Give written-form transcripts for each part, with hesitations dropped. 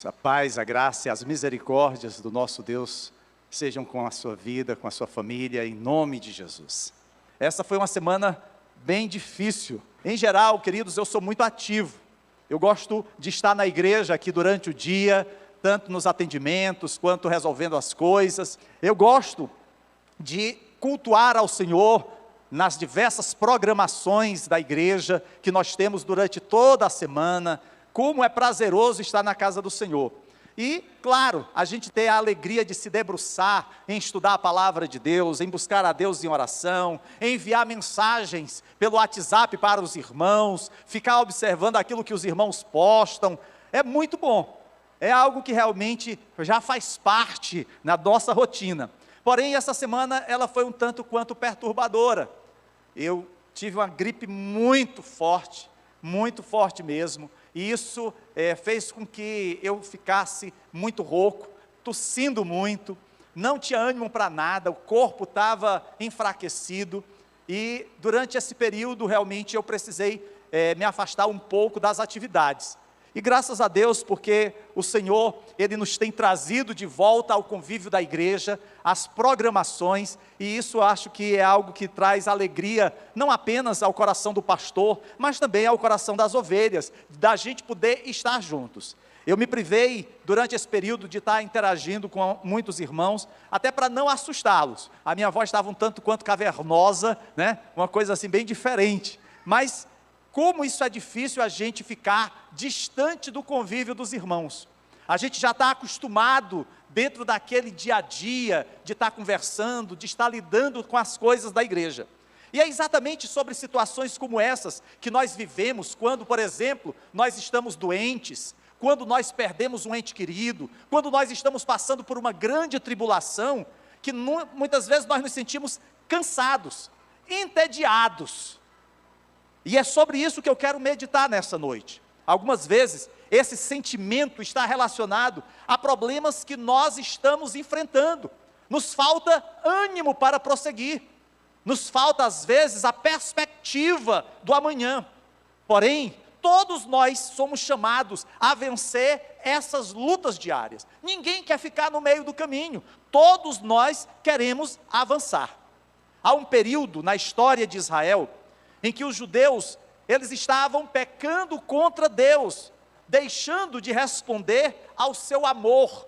A paz, a graça e as misericórdias do nosso Deus sejam com a sua vida, com a sua família, em nome de Jesus. Essa foi uma semana bem difícil. Em geral, queridos, eu sou muito ativo. Eu gosto de estar na igreja aqui durante o dia, tanto nos atendimentos, quanto resolvendo as coisas. Eu gosto de cultuar ao Senhor nas diversas programações da igreja que nós temos durante toda a semana. Como é prazeroso estar na casa do Senhor. E, claro, a gente tem a alegria de se debruçar em estudar a palavra de Deus, em buscar a Deus em oração, em enviar mensagens pelo WhatsApp para os irmãos, ficar observando aquilo que os irmãos postam. É muito bom. É algo que realmente já faz parte na nossa rotina. Porém, essa semana ela foi um tanto quanto perturbadora. Eu tive uma gripe muito forte mesmo. E isso fez com que eu ficasse muito rouco, tossindo muito, não tinha ânimo para nada, o corpo estava enfraquecido, e durante esse período realmente eu precisei me afastar um pouco das atividades. E graças a Deus, porque o Senhor, Ele nos tem trazido de volta ao convívio da igreja, às programações, e isso acho que é algo que traz alegria, não apenas ao coração do pastor, mas também ao coração das ovelhas, da gente poder estar juntos. Eu me privei, durante esse período, de estar interagindo com muitos irmãos, até para não assustá-los. A minha voz estava um tanto quanto cavernosa, né? Uma coisa assim bem diferente, mas como isso é difícil a gente ficar distante do convívio dos irmãos. A gente já está acostumado dentro daquele dia a dia, de estar conversando, de estar lidando com as coisas da igreja. E é exatamente sobre situações como essas que nós vivemos, quando, por exemplo, nós estamos doentes, quando nós perdemos um ente querido, quando nós estamos passando por uma grande tribulação, que muitas vezes nós nos sentimos cansados, entediados. E é sobre isso que eu quero meditar nessa noite. Algumas vezes, esse sentimento está relacionado a problemas que nós estamos enfrentando. Nos falta ânimo para prosseguir. Nos falta, às vezes, a perspectiva do amanhã. Porém, todos nós somos chamados a vencer essas lutas diárias. Ninguém quer ficar no meio do caminho. Todos nós queremos avançar. Há um período na história de Israel em que os judeus, eles estavam pecando contra Deus, deixando de responder ao seu amor,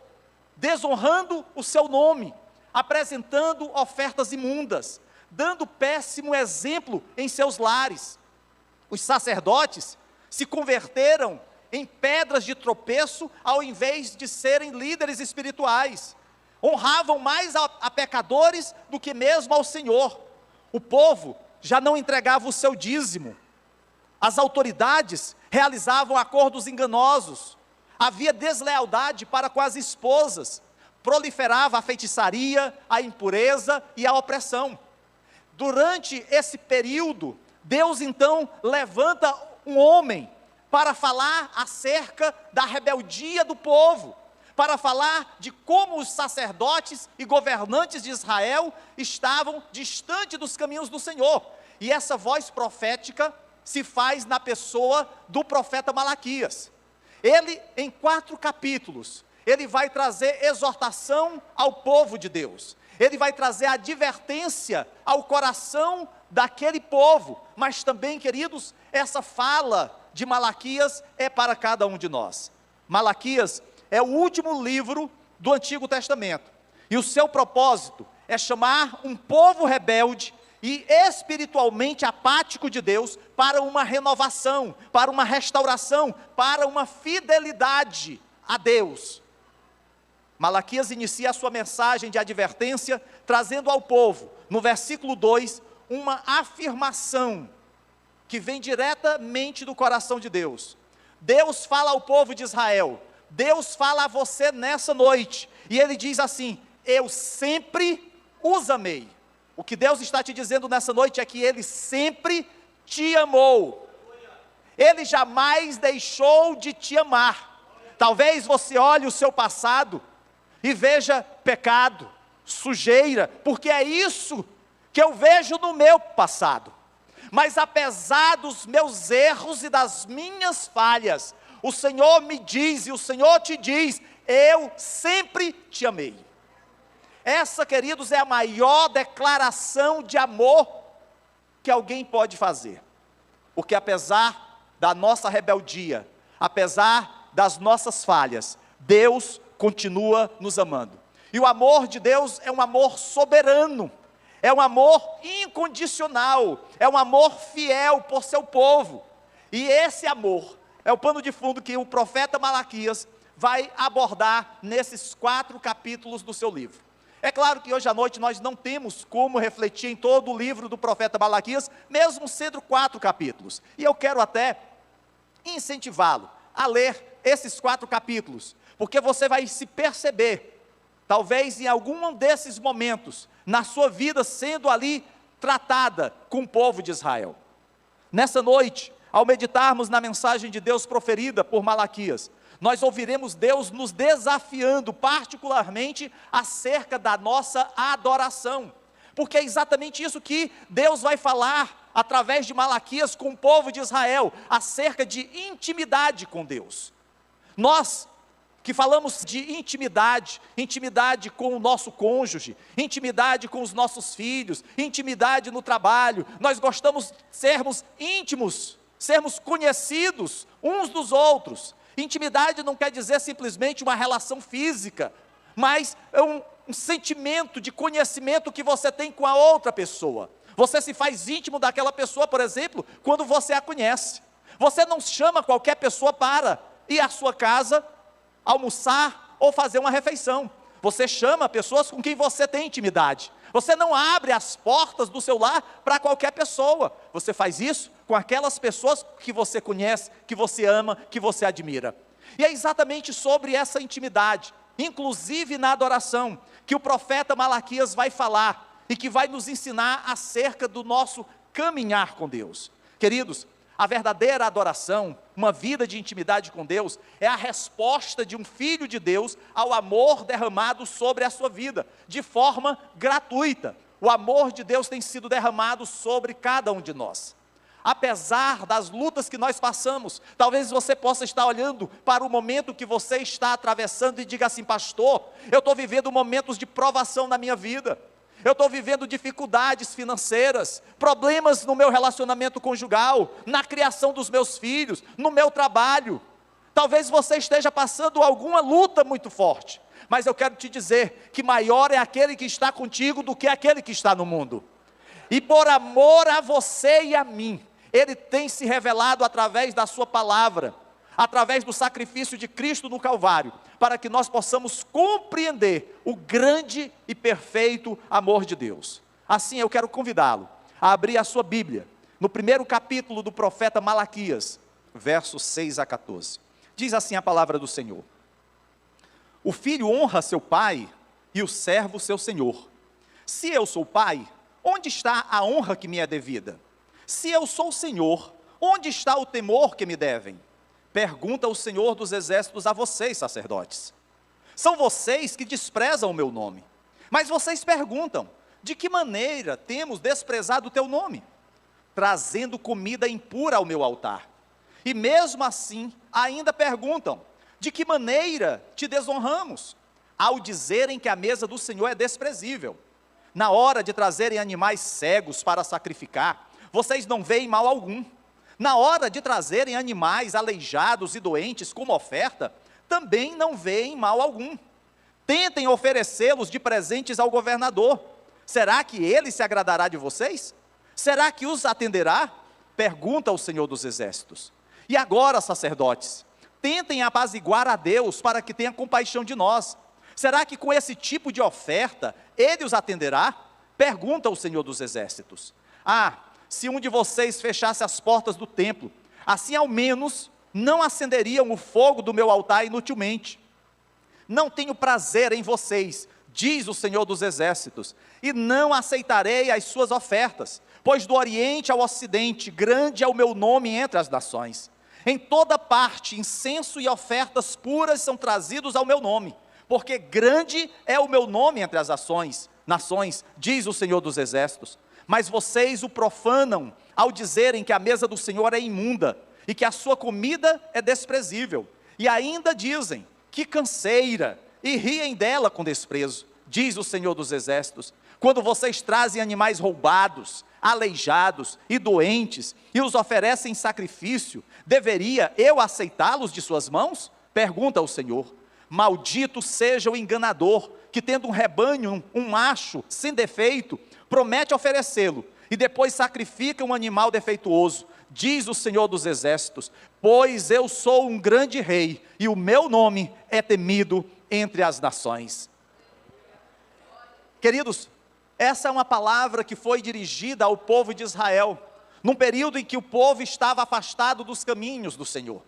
desonrando o seu nome, apresentando ofertas imundas, dando péssimo exemplo em seus lares. Os sacerdotes se converteram em pedras de tropeço, ao invés de serem líderes espirituais, honravam mais a pecadores do que mesmo ao Senhor. O povo já não entregava o seu dízimo, as autoridades realizavam acordos enganosos, havia deslealdade para com as esposas, proliferava a feitiçaria, a impureza e a opressão. Durante esse período, Deus então levanta um homem para falar acerca da rebeldia do povo, para falar de como os sacerdotes e governantes de Israel estavam distante dos caminhos do Senhor. E essa voz profética se faz na pessoa do profeta Malaquias. Ele, em 4 capítulos, ele vai trazer exortação ao povo de Deus. Ele vai trazer advertência ao coração daquele povo. Mas também, queridos, essa fala de Malaquias é para cada um de nós. Malaquias é o último livro do Antigo Testamento, e o seu propósito é chamar um povo rebelde e espiritualmente apático de Deus para uma renovação, para uma restauração, para uma fidelidade a Deus. Malaquias inicia a sua mensagem de advertência, trazendo ao povo, no versículo 2, uma afirmação que vem diretamente do coração de Deus. Deus fala ao povo de Israel, Deus fala a você nessa noite, e Ele diz assim: eu sempre os amei. O que Deus está te dizendo nessa noite é que Ele sempre te amou. Ele jamais deixou de te amar. Talvez você olhe o seu passado e veja pecado, sujeira, porque é isso que eu vejo no meu passado. Mas apesar dos meus erros e das minhas falhas, O Senhor me diz e o Senhor te diz: eu sempre te amei. Essa, queridos, é a maior declaração de amor que alguém pode fazer. Porque apesar da nossa rebeldia, apesar das nossas falhas, Deus continua nos amando. E o amor de Deus é um amor soberano, é um amor incondicional, é um amor fiel por seu povo. E esse amor é o pano de fundo que o profeta Malaquias vai abordar nesses 4 capítulos do seu livro. É claro que hoje à noite nós não temos como refletir em todo o livro do profeta Malaquias, mesmo sendo 4 capítulos. E eu quero até incentivá-lo a ler esses 4 capítulos, porque você vai se perceber, talvez em algum desses momentos, na sua vida sendo ali tratada com o povo de Israel. Nessa noite, ao meditarmos na mensagem de Deus proferida por Malaquias, nós ouviremos Deus nos desafiando, particularmente acerca da nossa adoração, porque é exatamente isso que Deus vai falar através de Malaquias com o povo de Israel, acerca de intimidade com Deus. Nós que falamos de intimidade, intimidade com o nosso cônjuge, intimidade com os nossos filhos, intimidade no trabalho, nós gostamos de sermos íntimos, sermos conhecidos uns dos outros. Intimidade não quer dizer simplesmente uma relação física, mas é um sentimento de conhecimento que você tem com a outra pessoa. Você se faz íntimo daquela pessoa, por exemplo, quando você a conhece. Você não chama qualquer pessoa para ir à sua casa, almoçar ou fazer uma refeição. Você chama pessoas com quem você tem intimidade. Você não abre as portas do seu lar para qualquer pessoa. Você faz isso com aquelas pessoas que você conhece, que você ama, que você admira. E é exatamente sobre essa intimidade, inclusive na adoração, que o profeta Malaquias vai falar e que vai nos ensinar acerca do nosso caminhar com Deus. Queridos, a verdadeira adoração, uma vida de intimidade com Deus, é a resposta de um filho de Deus ao amor derramado sobre a sua vida, de forma gratuita. O amor de Deus tem sido derramado sobre cada um de nós. Apesar das lutas que nós passamos, talvez você possa estar olhando para o momento que você está atravessando e diga assim: pastor, eu estou vivendo momentos de provação na minha vida. Eu estou vivendo dificuldades financeiras, problemas no meu relacionamento conjugal, na criação dos meus filhos, no meu trabalho. Talvez você esteja passando alguma luta muito forte, mas eu quero te dizer que maior é aquele que está contigo do que aquele que está no mundo. E por amor a você e a mim, Ele tem se revelado através da sua palavra, através do sacrifício de Cristo no Calvário, para que nós possamos compreender o grande e perfeito amor de Deus. Assim eu quero convidá-lo a abrir a sua Bíblia, no primeiro capítulo do profeta Malaquias, versos 6 a 14. Diz assim a palavra do Senhor: o filho honra seu pai e o servo seu senhor. Se eu sou pai, onde está a honra que me é devida? Se eu sou senhor, onde está o temor que me devem? Pergunta o Senhor dos Exércitos a vocês, sacerdotes. São vocês que desprezam o meu nome. Mas vocês perguntam: de que maneira temos desprezado o teu nome? Trazendo comida impura ao meu altar. E mesmo assim, ainda perguntam: de que maneira te desonramos? Ao dizerem que a mesa do Senhor é desprezível. Na hora de trazerem animais cegos para sacrificar, vocês não veem mal algum. Na hora de trazerem animais aleijados e doentes como oferta, também não veem mal algum. Tentem oferecê-los de presentes ao governador. Será que ele se agradará de vocês? Será que os atenderá? Pergunta o Senhor dos Exércitos. E agora, sacerdotes, tentem apaziguar a Deus para que tenha compaixão de nós. Será que com esse tipo de oferta ele os atenderá? Pergunta o Senhor dos Exércitos. Se um de vocês fechasse as portas do templo, assim ao menos não acenderiam o fogo do meu altar inutilmente. Não tenho prazer em vocês, diz o Senhor dos Exércitos, e não aceitarei as suas ofertas, pois do Oriente ao Ocidente, grande é o meu nome entre as nações. Em toda parte, incenso e ofertas puras são trazidos ao meu nome, porque grande é o meu nome entre as nações, diz o Senhor dos Exércitos. Mas vocês o profanam ao dizerem que a mesa do Senhor é imunda, e que a sua comida é desprezível. E ainda dizem, que canseira, e riem dela com desprezo, diz o Senhor dos Exércitos. Quando vocês trazem animais roubados, aleijados e doentes, e os oferecem em sacrifício, deveria eu aceitá-los de suas mãos? Pergunta o Senhor. Maldito seja o enganador, que tendo um rebanho, um macho, sem defeito, promete oferecê-lo, e depois sacrifica um animal defeituoso, diz o Senhor dos Exércitos, pois eu sou um grande rei, e o meu nome é temido entre as nações. Queridos, essa é uma palavra que foi dirigida ao povo de Israel, num período em que o povo estava afastado dos caminhos do Senhor.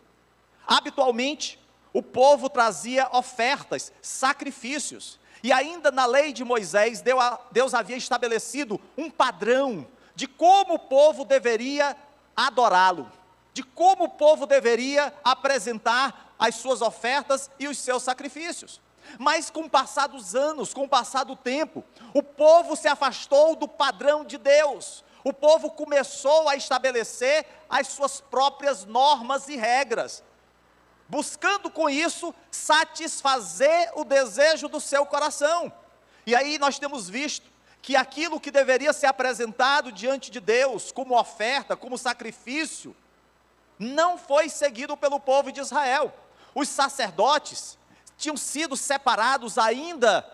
Habitualmente, o povo trazia ofertas, sacrifícios, e ainda na lei de Moisés, Deus havia estabelecido um padrão de como o povo deveria adorá-lo, de como o povo deveria apresentar as suas ofertas e os seus sacrifícios. Mas com o passar dos anos, com o passar do tempo, o povo se afastou do padrão de Deus. O povo começou a estabelecer as suas próprias normas e regras, buscando com isso satisfazer o desejo do seu coração. E aí nós temos visto que aquilo que deveria ser apresentado diante de Deus como oferta, como sacrifício, não foi seguido pelo povo de Israel. Os sacerdotes tinham sido separados ainda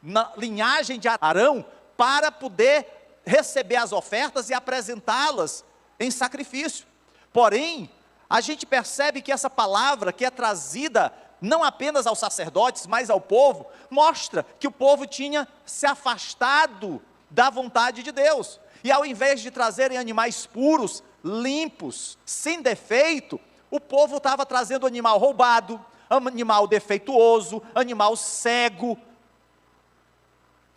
na linhagem de Arão para poder receber as ofertas e apresentá-las em sacrifício. Porém, a gente percebe que essa palavra que é trazida não apenas aos sacerdotes, mas ao povo, mostra que o povo tinha se afastado da vontade de Deus. E ao invés de trazerem animais puros, limpos, sem defeito, o povo estava trazendo animal roubado, animal defeituoso, animal cego,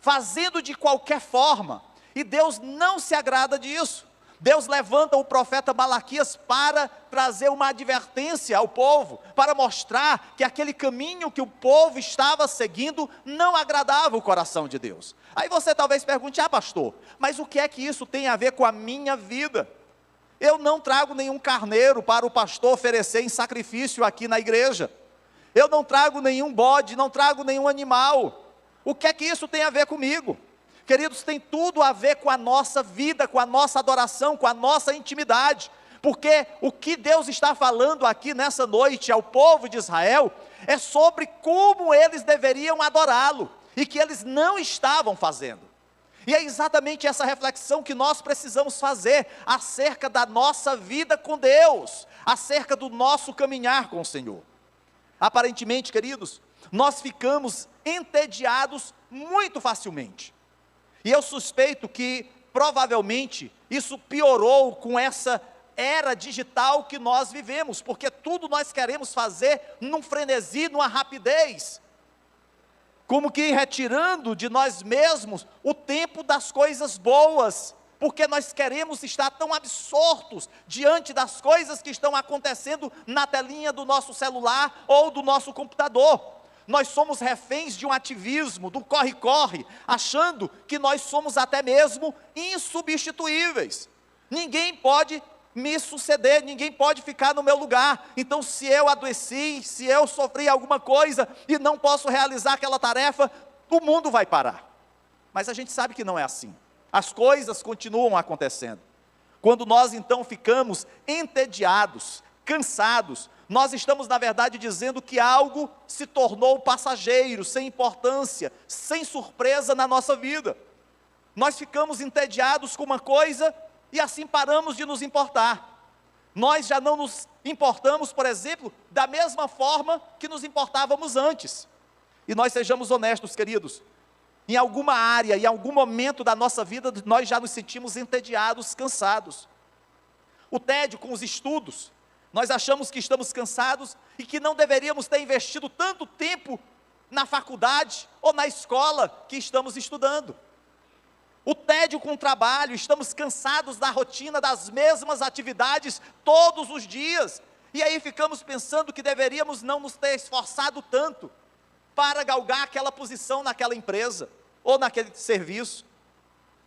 fazendo de qualquer forma. E Deus não se agrada disso. Deus levanta o profeta Malaquias para trazer uma advertência ao povo, para mostrar que aquele caminho que o povo estava seguindo não agradava o coração de Deus. Aí você talvez pergunte, pastor, mas o que é que isso tem a ver com a minha vida? Eu não trago nenhum carneiro para o pastor oferecer em sacrifício aqui na igreja. Eu não trago nenhum bode, não trago nenhum animal. O que é que isso tem a ver comigo? Queridos, tem tudo a ver com a nossa vida, com a nossa adoração, com a nossa intimidade, porque o que Deus está falando aqui nessa noite ao povo de Israel, é sobre como eles deveriam adorá-lo, e que eles não estavam fazendo. E é exatamente essa reflexão que nós precisamos fazer, acerca da nossa vida com Deus, acerca do nosso caminhar com o Senhor. Aparentemente, queridos, nós ficamos entediados muito facilmente. E eu suspeito que, provavelmente, isso piorou com essa era digital que nós vivemos, porque tudo nós queremos fazer num frenesi, numa rapidez, como que retirando de nós mesmos o tempo das coisas boas, porque nós queremos estar tão absortos diante das coisas que estão acontecendo na telinha do nosso celular ou do nosso computador. Nós somos reféns de um ativismo, do corre-corre, achando que nós somos até mesmo insubstituíveis. Ninguém pode me suceder, ninguém pode ficar no meu lugar. Então, se eu adoeci, se eu sofri alguma coisa e não posso realizar aquela tarefa, o mundo vai parar. Mas a gente sabe que não é assim. As coisas continuam acontecendo. Quando nós então ficamos entediados, cansados, nós estamos na verdade dizendo que algo se tornou passageiro, sem importância, sem surpresa na nossa vida. Nós ficamos entediados com uma coisa e assim paramos de nos importar. Nós já não nos importamos, por exemplo, da mesma forma que nos importávamos antes. E nós sejamos honestos, queridos, em alguma área, em algum momento da nossa vida, nós já nos sentimos entediados, cansados. O tédio com os estudos, nós achamos que estamos cansados e que não deveríamos ter investido tanto tempo na faculdade ou na escola que estamos estudando. O tédio com o trabalho, estamos cansados da rotina, das mesmas atividades todos os dias, e aí ficamos pensando que deveríamos não nos ter esforçado tanto para galgar aquela posição naquela empresa ou naquele serviço.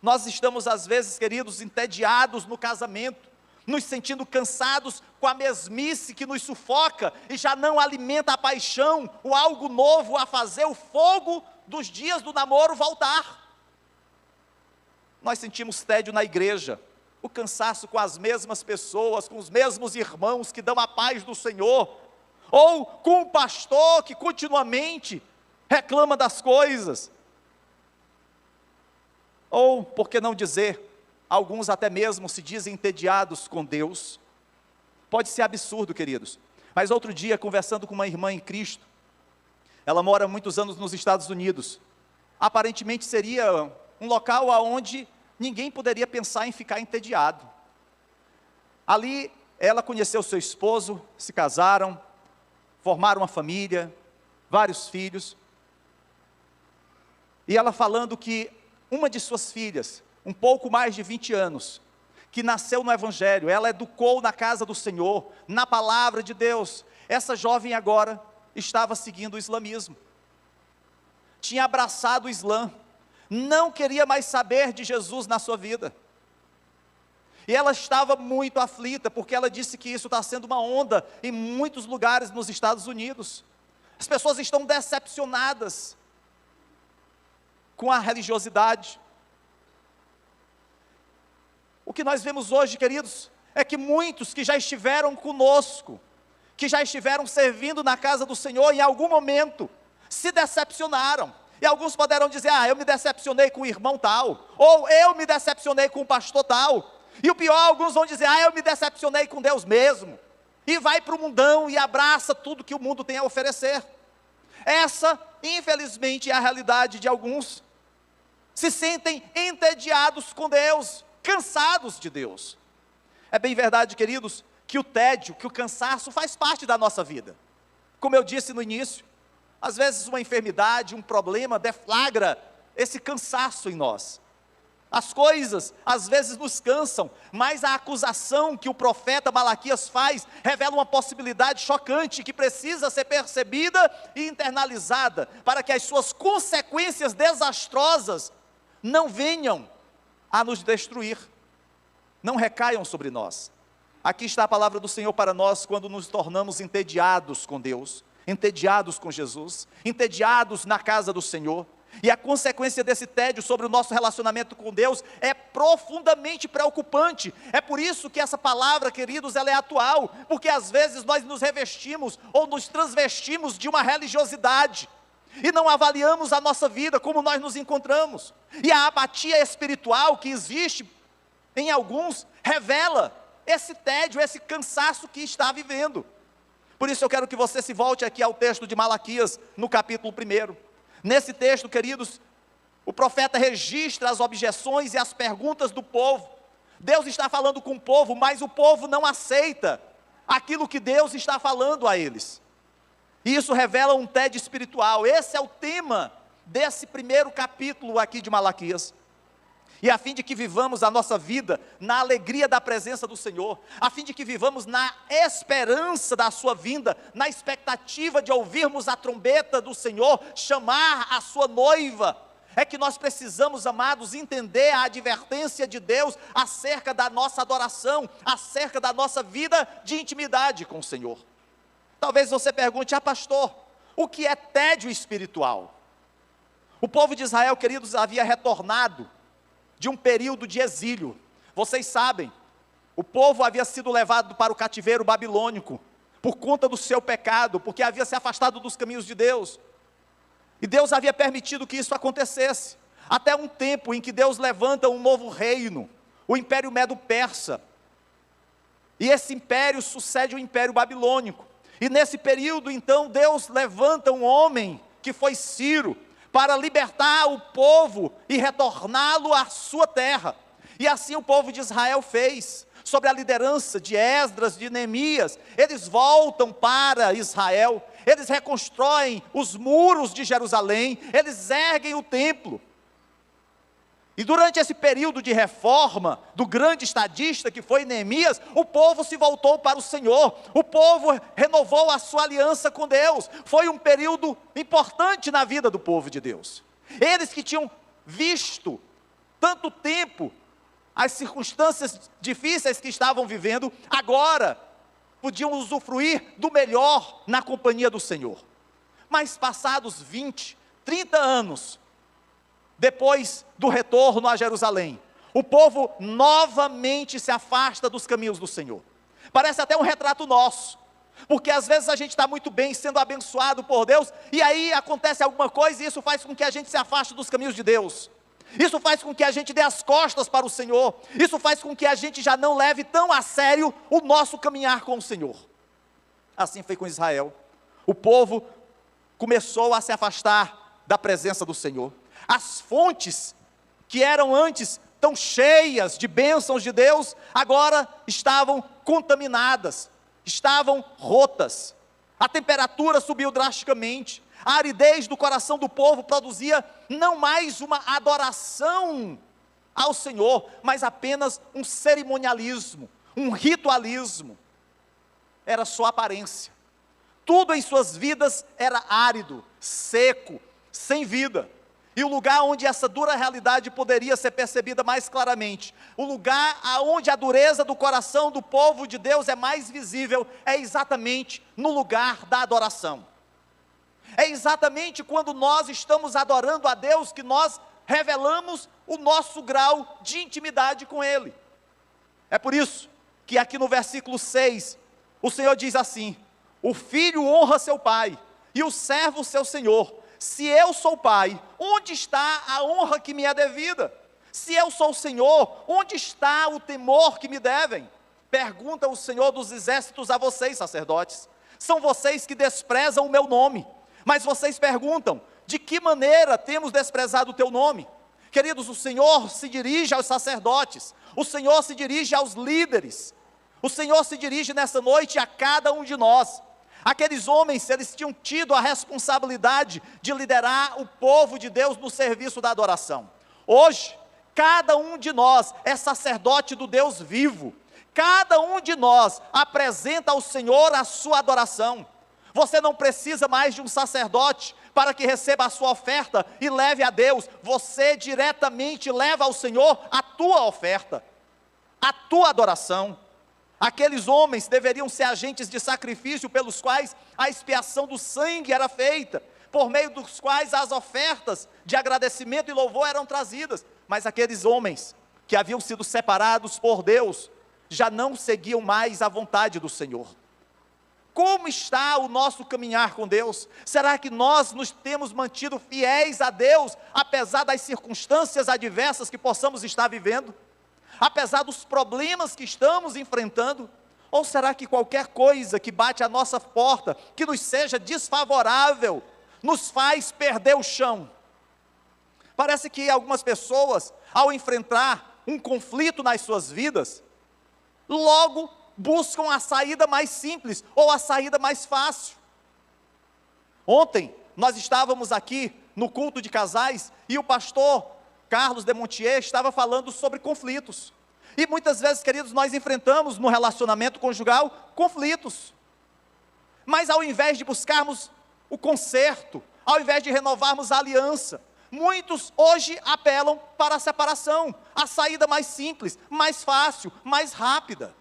Nós estamos às vezes, queridos, entediados no casamento, nos sentindo cansados com a mesmice que nos sufoca e já não alimenta a paixão, o algo novo a fazer, o fogo dos dias do namoro voltar. Nós sentimos tédio na igreja, o cansaço com as mesmas pessoas, com os mesmos irmãos que dão a paz do Senhor, ou com o pastor que continuamente reclama das coisas, ou, por que não dizer, alguns até mesmo se dizem entediados com Deus. Pode ser absurdo, queridos, mas outro dia, conversando com uma irmã em Cristo, ela mora há muitos anos nos Estados Unidos, aparentemente seria um local onde ninguém poderia pensar em ficar entediado. Ali, ela conheceu seu esposo, se casaram, formaram uma família, vários filhos, e ela falando que uma de suas filhas, um pouco mais de 20 anos, que nasceu no Evangelho, ela educou na casa do Senhor, na palavra de Deus. Essa jovem agora estava seguindo o islamismo, tinha abraçado o Islã, não queria mais saber de Jesus na sua vida, e ela estava muito aflita, porque ela disse que isso está sendo uma onda em muitos lugares nos Estados Unidos. As pessoas estão decepcionadas com a religiosidade. O que nós vemos hoje, queridos, é que muitos que já estiveram conosco, que já estiveram servindo na casa do Senhor, em algum momento, se decepcionaram. E alguns poderão dizer, eu me decepcionei com o irmão tal, ou eu me decepcionei com o pastor tal. E o pior, alguns vão dizer, eu me decepcionei com Deus mesmo. E vai para o mundão e abraça tudo que o mundo tem a oferecer. Essa, infelizmente, é a realidade de alguns. Se sentem entediados com Deus, cansados de Deus. É bem verdade, queridos, que o tédio, que o cansaço faz parte da nossa vida. Como eu disse no início, às vezes uma enfermidade, um problema deflagra esse cansaço em nós. As coisas às vezes nos cansam, mas a acusação que o profeta Malaquias faz revela uma possibilidade chocante que precisa ser percebida e internalizada, para que as suas consequências desastrosas não venham a nos destruir, não recaiam sobre nós. Aqui está a palavra do Senhor para nós quando nos tornamos entediados com Deus, entediados com Jesus, entediados na casa do Senhor. E a consequência desse tédio sobre o nosso relacionamento com Deus é profundamente preocupante. É por isso que essa palavra, queridos, ela é atual, porque às vezes nós nos revestimos ou nos transvestimos de uma religiosidade e não avaliamos a nossa vida, como nós nos encontramos. E a apatia espiritual que existe em alguns revela esse tédio, esse cansaço que está vivendo. Por isso eu quero que você se volte aqui ao texto de Malaquias, no capítulo 1. Nesse texto, queridos, o profeta registra as objeções e as perguntas do povo. Deus está falando com o povo, mas o povo não aceita aquilo que Deus está falando a eles. E isso revela um tédio espiritual. Esse é o tema desse primeiro capítulo aqui de Malaquias. E a fim de que vivamos a nossa vida na alegria da presença do Senhor, a fim de que vivamos na esperança da sua vinda, na expectativa de ouvirmos a trombeta do Senhor chamar a sua noiva, é que nós precisamos, amados, entender a advertência de Deus acerca da nossa adoração, acerca da nossa vida de intimidade com o Senhor. Talvez você pergunte, pastor, o que é tédio espiritual? O povo de Israel, queridos, havia retornado de um período de exílio. Vocês sabem, o povo havia sido levado para o cativeiro babilônico, por conta do seu pecado, porque havia se afastado dos caminhos de Deus, e Deus havia permitido que isso acontecesse, até um tempo em que Deus levanta um novo reino, o Império Medo-Persa, e esse império sucede o Império Babilônico, e nesse período então Deus levanta um homem, que foi Ciro, para libertar o povo e retorná-lo à sua terra. E assim o povo de Israel fez, sob a liderança de Esdras, de Neemias. Eles voltam para Israel, eles reconstroem os muros de Jerusalém, eles erguem o templo. E durante esse período de reforma, do grande estadista que foi Neemias, o povo se voltou para o Senhor, o povo renovou a sua aliança com Deus. Foi um período importante na vida do povo de Deus. Eles que tinham visto tanto tempo as circunstâncias difíceis que estavam vivendo, agora podiam usufruir do melhor na companhia do Senhor. Mas passados 20, 30 anos, depois do retorno a Jerusalém, o povo novamente se afasta dos caminhos do Senhor. Parece até um retrato nosso, porque às vezes a gente está muito bem, sendo abençoado por Deus, e aí acontece alguma coisa e isso faz com que a gente se afaste dos caminhos de Deus. Isso faz com que a gente dê as costas para o Senhor. Isso faz com que a gente já não leve tão a sério o nosso caminhar com o Senhor. Assim foi com Israel. O povo começou a se afastar da presença do Senhor. As fontes que eram antes tão cheias de bênçãos de Deus, agora estavam contaminadas, estavam rotas. A temperatura subiu drasticamente. A aridez do coração do povo produzia não mais uma adoração ao Senhor, mas apenas um cerimonialismo, um ritualismo. Era só aparência. Tudo em suas vidas era árido, seco, sem vida. E o lugar onde essa dura realidade poderia ser percebida mais claramente, o lugar onde a dureza do coração do povo de Deus é mais visível, é exatamente no lugar da adoração. É exatamente quando nós estamos adorando a Deus que nós revelamos o nosso grau de intimidade com Ele. É por isso que aqui no versículo 6, o Senhor diz assim: o filho honra seu pai, e o servo seu senhor. Se eu sou pai, onde está a honra que me é devida? Se eu sou o Senhor, onde está o temor que me devem? Pergunta o Senhor dos exércitos a vocês, sacerdotes. São vocês que desprezam o meu nome. Mas vocês perguntam: de que maneira temos desprezado o teu nome? Queridos, o Senhor se dirige aos sacerdotes, o Senhor se dirige aos líderes, o Senhor se dirige nessa noite a cada um de nós. Aqueles homens, eles tinham tido a responsabilidade de liderar o povo de Deus no serviço da adoração. Hoje, cada um de nós é sacerdote do Deus vivo. Cada um de nós apresenta ao Senhor a sua adoração. Você não precisa mais de um sacerdote para que receba a sua oferta e leve a Deus. Você diretamente leva ao Senhor a tua oferta, a tua adoração. Aqueles homens deveriam ser agentes de sacrifício pelos quais a expiação do sangue era feita, por meio dos quais as ofertas de agradecimento e louvor eram trazidas. Mas aqueles homens que haviam sido separados por Deus, já não seguiam mais a vontade do Senhor. Como está o nosso caminhar com Deus? Será que nós nos temos mantido fiéis a Deus, apesar das circunstâncias adversas que possamos estar vivendo? Apesar dos problemas que estamos enfrentando? Ou será que qualquer coisa que bate à nossa porta, que nos seja desfavorável, nos faz perder o chão? Parece que algumas pessoas, ao enfrentar um conflito nas suas vidas, logo buscam a saída mais simples, ou a saída mais fácil. Ontem, nós estávamos aqui no culto de casais, e o pastor Carlos de Montier estava falando sobre conflitos. E muitas vezes, queridos, nós enfrentamos no relacionamento conjugal conflitos. Mas ao invés de buscarmos o conserto, ao invés de renovarmos a aliança, muitos hoje apelam para a separação, a saída mais simples, mais fácil, mais rápida.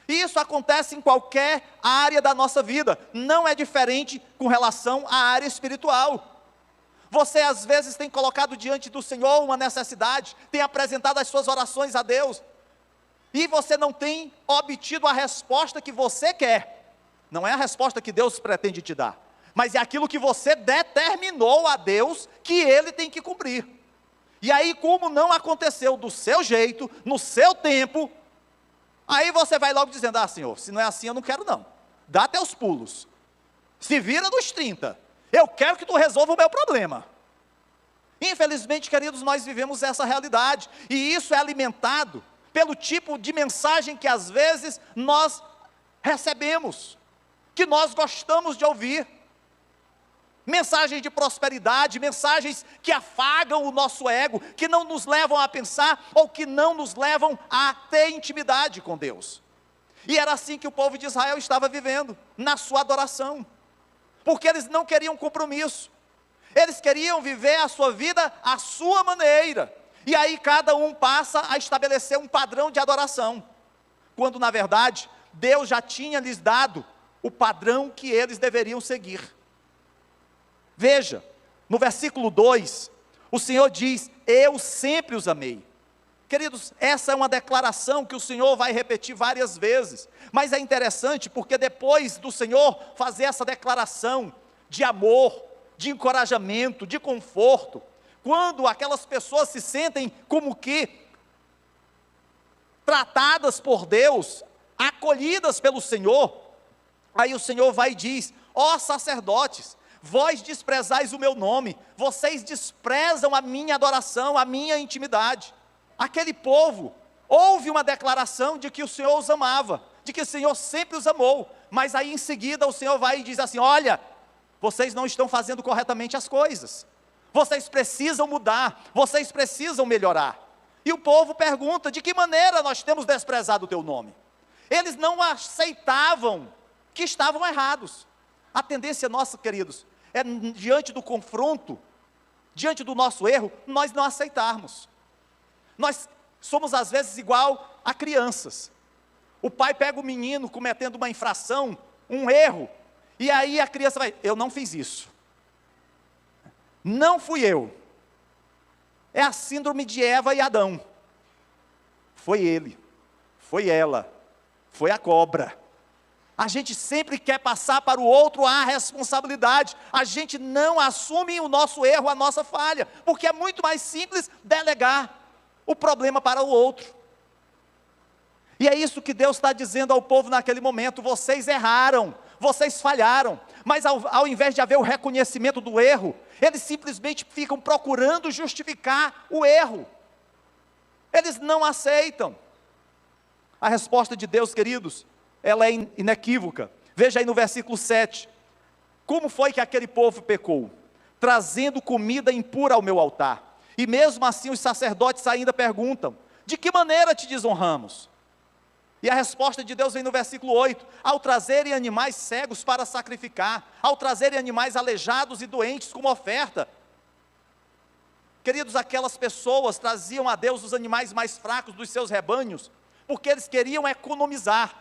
E isso acontece em qualquer área da nossa vida, não é diferente com relação à área espiritual. Você às vezes tem colocado diante do Senhor uma necessidade, tem apresentado as suas orações a Deus, e você não tem obtido a resposta que você quer. Não é a resposta que Deus pretende te dar, mas é aquilo que você determinou a Deus que Ele tem que cumprir. E aí, como não aconteceu do seu jeito, no seu tempo, aí você vai logo dizendo: ah, Senhor, se não é assim eu não quero não, dá até os pulos, se vira nos 30, eu quero que tu resolva o meu problema. Infelizmente, queridos, nós vivemos essa realidade, e isso é alimentado pelo tipo de mensagem que às vezes nós recebemos, que nós gostamos de ouvir. Mensagens de prosperidade, mensagens que afagam o nosso ego, que não nos levam a pensar, ou que não nos levam a ter intimidade com Deus. E era assim que o povo de Israel estava vivendo, na sua adoração, porque eles não queriam compromisso, eles queriam viver a sua vida à sua maneira, E aí cada um passa a estabelecer um padrão de adoração, quando na verdade Deus já tinha lhes dado o padrão que eles deveriam seguir. Veja, no versículo 2, o Senhor diz: eu sempre os amei. Queridos, essa é uma declaração que o Senhor vai repetir várias vezes, mas é interessante porque depois do Senhor fazer essa declaração de amor, de encorajamento, de conforto, quando aquelas pessoas se sentem como que tratadas por Deus, acolhidas pelo Senhor, aí o Senhor vai e diz: ó sacerdotes, vós desprezais o meu nome, vocês desprezam a minha adoração, a minha intimidade. Aquele povo houve uma declaração de que o Senhor os amava, de que o Senhor sempre os amou, mas aí em seguida o Senhor vai e diz assim: olha, vocês não estão fazendo corretamente as coisas, vocês precisam mudar, vocês precisam melhorar. E o povo pergunta: de que maneira nós temos desprezado o teu nome? Eles não aceitavam que estavam errados. A tendência nossa, queridos, é diante do confronto, diante do nosso erro, nós não aceitarmos. Nós somos às vezes igual a crianças. O pai pega o menino cometendo uma infração, um erro, e aí a criança vai: eu não fiz isso, não fui eu. É a síndrome de Eva e Adão. Foi ele, foi ela, foi a cobra. A gente sempre quer passar para o outro a responsabilidade, a gente não assume o nosso erro, a nossa falha, porque é muito mais simples delegar o problema para o outro. E é isso que Deus está dizendo ao povo naquele momento: vocês erraram, vocês falharam, mas ao invés de haver o reconhecimento do erro, eles simplesmente ficam procurando justificar o erro, eles não aceitam. A resposta de Deus, queridos, ela é inequívoca. Veja aí no versículo 7, como foi que aquele povo pecou? Trazendo comida impura ao meu altar. E mesmo assim os sacerdotes ainda perguntam: de que maneira te desonramos? E a resposta de Deus vem no versículo 8, ao trazerem animais cegos para sacrificar, ao trazerem animais aleijados e doentes como oferta. Queridos, aquelas pessoas traziam a Deus os animais mais fracos dos seus rebanhos, porque eles queriam economizar.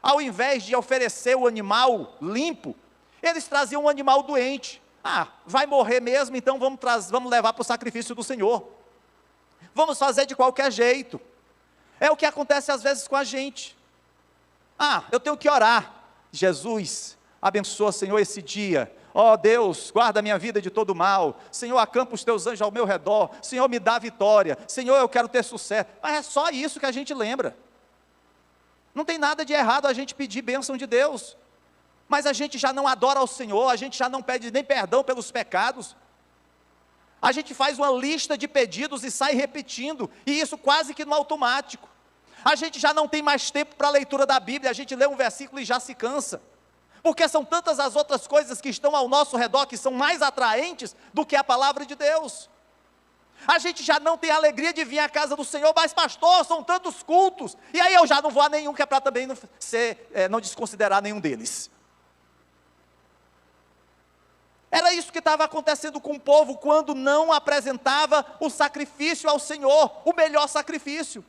Ao invés de oferecer o animal limpo, eles traziam um animal doente. Vai morrer mesmo, então vamos levar para o sacrifício do Senhor. Vamos fazer de qualquer jeito. É o que acontece às vezes com a gente. Eu tenho que orar. Jesus, abençoa, Senhor, esse dia. Ó Deus, guarda a minha vida de todo mal. Senhor, acampa os teus anjos ao meu redor. Senhor, me dá vitória. Senhor, eu quero ter sucesso. Mas é só isso que a gente lembra. Não tem nada de errado a gente pedir bênção de Deus, mas a gente já não adora ao Senhor, a gente já não pede nem perdão pelos pecados. A gente faz uma lista de pedidos e sai repetindo, e isso quase que no automático. A gente já não tem mais tempo para a leitura da Bíblia, a gente lê um versículo e já se cansa, porque são tantas as outras coisas que estão ao nosso redor, que são mais atraentes do que a palavra de Deus. A gente já não tem alegria de vir à casa do Senhor, mas pastor, são tantos cultos, e aí eu já não vou a nenhum, que é para também não desconsiderar nenhum deles. Era isso que estava acontecendo com o povo, quando não apresentava o sacrifício ao Senhor, o melhor sacrifício.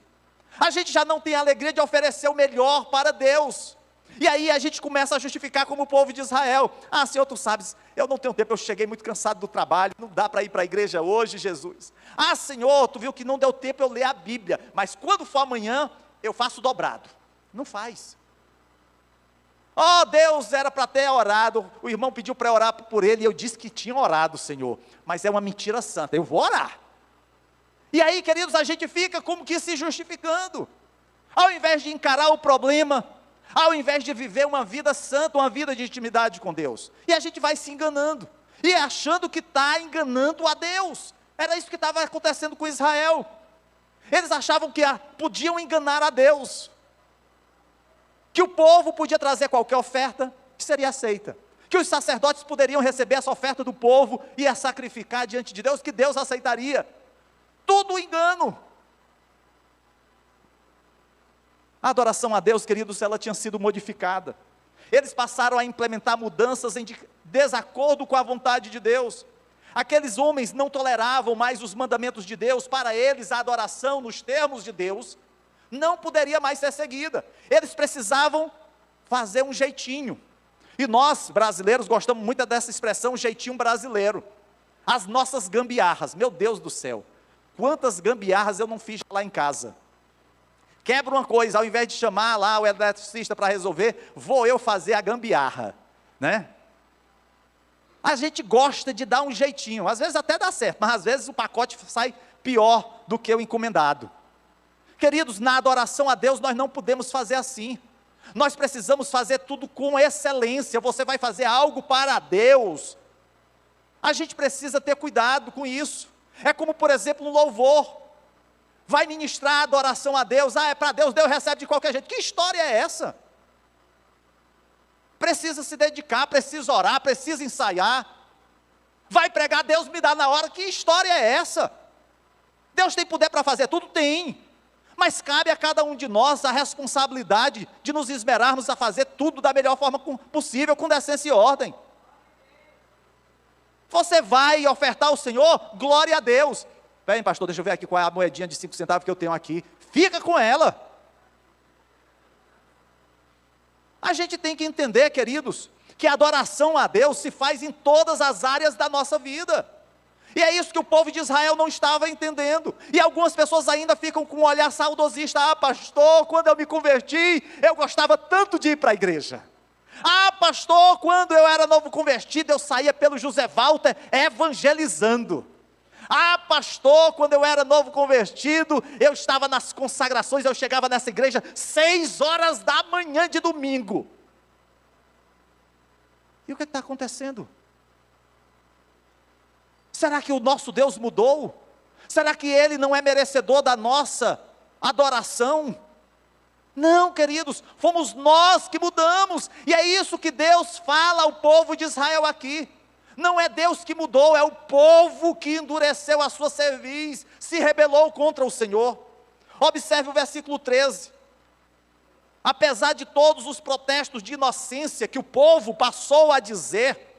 A gente já não tem alegria de oferecer o melhor para Deus, e aí a gente começa a justificar como o povo de Israel: Senhor, tu sabes, eu não tenho tempo, eu cheguei muito cansado do trabalho, não dá para ir para a igreja hoje, Jesus. Senhor, tu viu que não deu tempo eu ler a Bíblia, mas quando for amanhã, eu faço dobrado. Não faz. Deus, era para ter orado, o irmão pediu para orar por ele, e eu disse que tinha orado, Senhor, mas é uma mentira santa, eu vou orar. E aí, queridos, a gente fica como que se justificando, ao invés de encarar o problema, ao invés de viver uma vida santa, uma vida de intimidade com Deus. E a gente vai se enganando, e achando que está enganando a Deus. Era isso que estava acontecendo com Israel. Eles achavam que podiam enganar a Deus, que o povo podia trazer qualquer oferta que seria aceita, que os sacerdotes poderiam receber essa oferta do povo e a sacrificar diante de Deus, que Deus aceitaria. Tudo engano. A adoração a Deus, queridos, ela tinha sido modificada. Eles passaram a implementar mudanças em desacordo com a vontade de Deus. Aqueles homens não toleravam mais os mandamentos de Deus. Para eles, a adoração nos termos de Deus não poderia mais ser seguida. Eles precisavam fazer um jeitinho. E nós, brasileiros, gostamos muito dessa expressão, jeitinho brasileiro. As nossas gambiarras, meu Deus do céu. Quantas gambiarras eu não fiz lá em casa. Quebra uma coisa, ao invés de chamar lá o eletricista para resolver, vou eu fazer a gambiarra, né? A gente gosta de dar um jeitinho, às vezes até dá certo, mas às vezes o pacote sai pior do que o encomendado. Queridos, na adoração a Deus nós não podemos fazer assim. Nós precisamos fazer tudo com excelência. Você vai fazer algo para Deus, a gente precisa ter cuidado com isso. É como, por exemplo, no louvor. Vai ministrar a adoração a Deus. É para Deus, Deus recebe de qualquer jeito. Que história é essa? Precisa se dedicar, precisa orar, precisa ensaiar. Vai pregar, Deus me dá na hora. Que história é essa? Deus tem poder para fazer tudo? Tem. Mas cabe a cada um de nós a responsabilidade de nos esmerarmos a fazer tudo da melhor forma possível, com decência e ordem. Você vai ofertar ao Senhor, glória a Deus. Bem, pastor, deixa eu ver aqui qual é a moedinha de 5 centavos que eu tenho aqui. Fica com ela. A gente tem que entender, queridos, que a adoração a Deus se faz em todas as áreas da nossa vida. E é isso que o povo de Israel não estava entendendo. E algumas pessoas ainda ficam com um olhar saudosista. Ah, pastor, quando eu me converti, eu gostava tanto de ir para a igreja. Ah, pastor, quando eu era novo convertido, eu saía pelo José Walter evangelizando. Ah, pastor, quando eu era novo convertido, eu estava nas consagrações, eu chegava nessa igreja 6 horas da manhã de domingo. E o que está acontecendo? Será que o nosso Deus mudou? Será que Ele não é merecedor da nossa adoração? Não, queridos, fomos nós que mudamos, e é isso que Deus fala ao povo de Israel aqui. Não é Deus que mudou, é o povo que endureceu a sua cerviz, se rebelou contra o Senhor. Observe o versículo 13. Apesar de todos os protestos de inocência que o povo passou a dizer,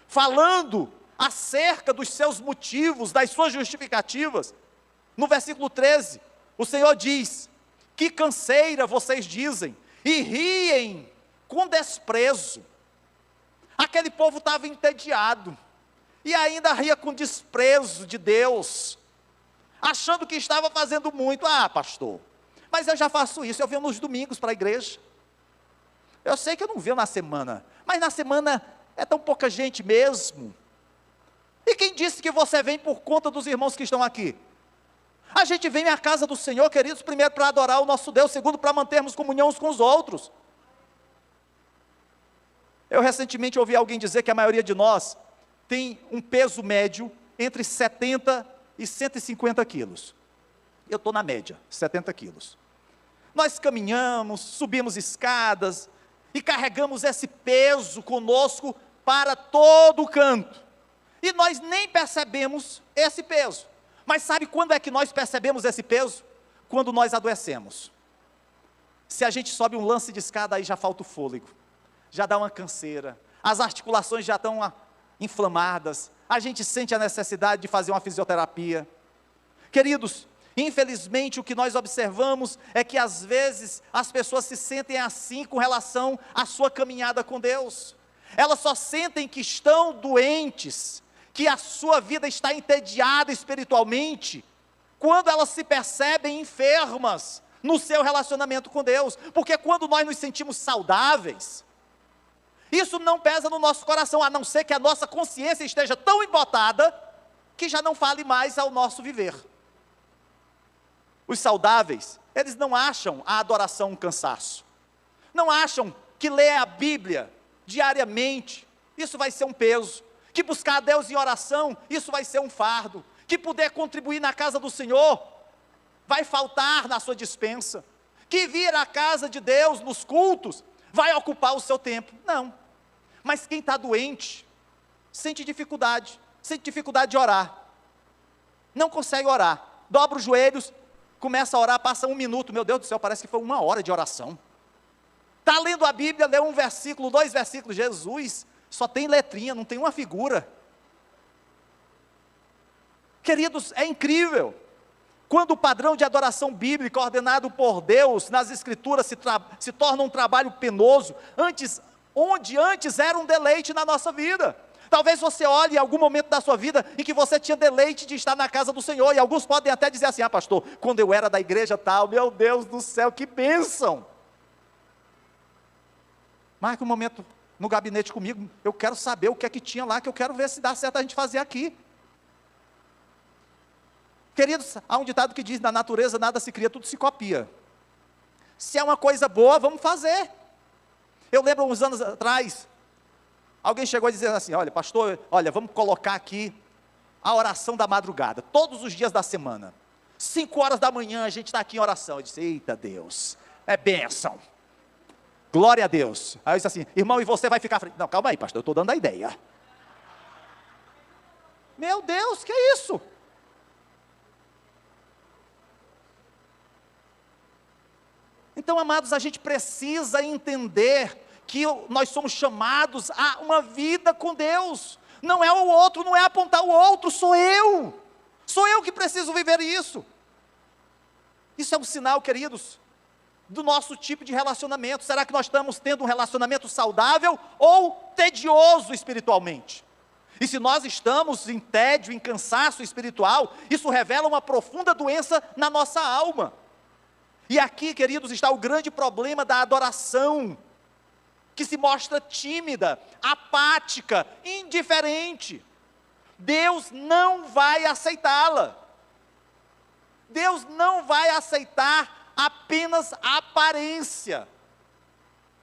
falando acerca dos seus motivos, das suas justificativas, no versículo 13, o Senhor diz: que canseira vocês dizem, e riem com desprezo. Aquele povo estava entediado, e ainda ria com desprezo de Deus, achando que estava fazendo muito. Ah, pastor, mas eu já faço isso, eu venho nos domingos para a igreja. Eu sei que eu não venho na semana, mas na semana é tão pouca gente mesmo. E quem disse que você vem por conta dos irmãos que estão aqui? A gente vem à casa do Senhor, queridos, primeiro para adorar o nosso Deus, segundo para mantermos comunhão uns com os outros. Eu recentemente ouvi alguém dizer que a maioria de nós tem um peso médio entre 70 e 150 quilos. Eu estou na média, 70 quilos. Nós caminhamos, subimos escadas e carregamos esse peso conosco para todo o canto. E nós nem percebemos esse peso. Mas sabe quando é que nós percebemos esse peso? Quando nós adoecemos. Se a gente sobe um lance de escada, aí já falta o fôlego, já dá uma canseira, as articulações já estão inflamadas, a gente sente a necessidade de fazer uma fisioterapia. Queridos, infelizmente o que nós observamos é que às vezes as pessoas se sentem assim com relação à sua caminhada com Deus. Elas só sentem que estão doentes, que a sua vida está entediada espiritualmente, quando elas se percebem enfermas no seu relacionamento com Deus. Porque quando nós nos sentimos saudáveis, isso não pesa no nosso coração, a não ser que a nossa consciência esteja tão embotada, que já não fale mais ao nosso viver. Os saudáveis, eles não acham a adoração um cansaço, não acham que ler a Bíblia diariamente, isso vai ser um peso, que buscar a Deus em oração, isso vai ser um fardo, que poder contribuir na casa do Senhor, vai faltar na sua dispensa, que vir à casa de Deus nos cultos, vai ocupar o seu tempo. Não, mas quem está doente, sente dificuldade de orar, não consegue orar, dobra os joelhos, começa a orar, passa 1 minuto, meu Deus do céu, parece que foi 1 hora de oração. Está lendo a Bíblia, leu 1 versículo, 2 versículos, Jesus, só tem letrinha, não tem uma figura. Queridos, é incrível. Quando o padrão de adoração bíblica ordenado por Deus nas Escrituras se torna um trabalho penoso, onde antes era um deleite na nossa vida. Talvez você olhe em algum momento da sua vida em que você tinha deleite de estar na casa do Senhor, e alguns podem até dizer assim: pastor, quando eu era da igreja tal, meu Deus do céu, que bênção. Marque um momento no gabinete comigo, eu quero saber o que é que tinha lá, que eu quero ver se dá certo a gente fazer aqui. Queridos, há um ditado que diz: na natureza nada se cria, tudo se copia. Se é uma coisa boa, vamos fazer. Eu lembro uns anos atrás, alguém chegou a dizer assim: olha pastor, vamos colocar aqui a oração da madrugada, todos os dias da semana, 5 horas da manhã a gente está aqui em oração. Eu disse: eita Deus, é bênção, glória a Deus. Aí eu disse assim: irmão, e você vai ficar frente? Não, calma aí pastor, eu estou dando a ideia. Meu Deus, que é isso? Então, amados, a gente precisa entender que nós somos chamados a uma vida com Deus. Não é o outro, não é apontar o outro, sou eu. Sou eu que preciso viver isso. Isso é um sinal, queridos, do nosso tipo de relacionamento. Será que nós estamos tendo um relacionamento saudável ou tedioso espiritualmente? E se nós estamos em tédio, em cansaço espiritual, isso revela uma profunda doença na nossa alma. E aqui, queridos, está o grande problema da adoração, que se mostra tímida, apática, indiferente. Deus não vai aceitá-la. Deus não vai aceitar apenas a aparência.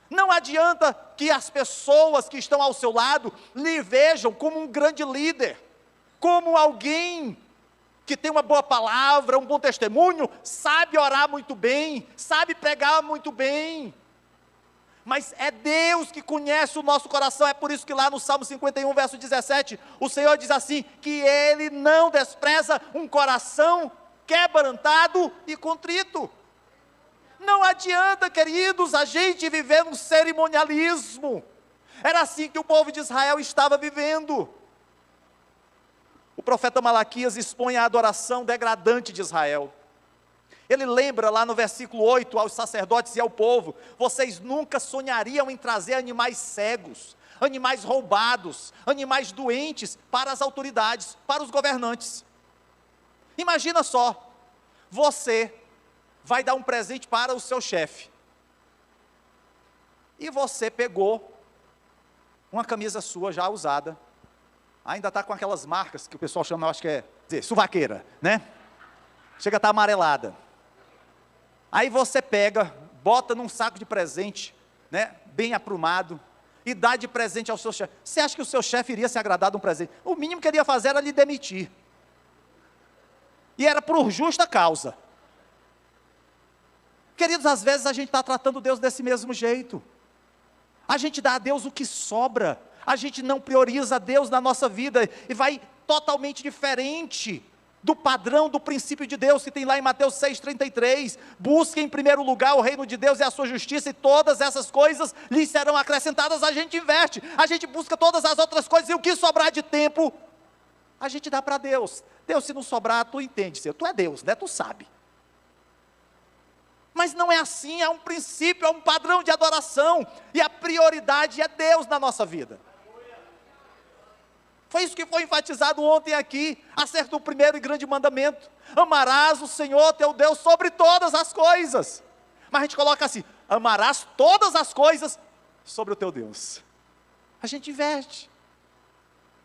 Não adianta que as pessoas que estão ao seu lado lhe vejam como um grande líder, como alguém que tem uma boa palavra, um bom testemunho, sabe orar muito bem, sabe pregar muito bem. Mas é Deus que conhece o nosso coração. É por isso que lá no Salmo 51, verso 17, o Senhor diz assim, que Ele não despreza um coração quebrantado e contrito. Não adianta, queridos, a gente viver um cerimonialismo. Era assim que o povo de Israel estava vivendo. O profeta Malaquias expõe a adoração degradante de Israel. Ele lembra lá no versículo 8 aos sacerdotes e ao povo: vocês nunca sonhariam em trazer animais cegos, animais roubados, animais doentes para as autoridades, para os governantes. Imagina só, você vai dar um presente para o seu chefe, e você pegou uma camisa sua já usada, ainda está com aquelas marcas que o pessoal chama, eu acho que é, suvaqueira, né? Chega a estar amarelada. Aí você pega, bota num saco de presente, né, bem aprumado, e dá de presente ao seu chefe. Você acha que o seu chefe iria se agradar de um presente? O mínimo que ele ia fazer era lhe demitir. E era por justa causa. Queridos, às vezes a gente está tratando Deus desse mesmo jeito. A gente dá a Deus o que sobra. A gente não prioriza Deus na nossa vida e vai totalmente diferente do padrão, do princípio de Deus que tem lá em Mateus 6,33, busque em primeiro lugar o reino de Deus e a sua justiça, e todas essas coisas lhes serão acrescentadas. A gente inverte, a gente busca todas as outras coisas, e o que sobrar de tempo, a gente dá para Deus. Deus, se não sobrar, tu entende, tu é Deus, né? Tu sabe. Mas não é assim, é um princípio, é um padrão de adoração, e a prioridade é Deus na nossa vida. Foi isso que foi enfatizado ontem aqui, acerca do primeiro e grande mandamento: amarás o Senhor teu Deus sobre todas as coisas. Mas a gente coloca assim: amarás todas as coisas sobre o teu Deus. A gente inverte.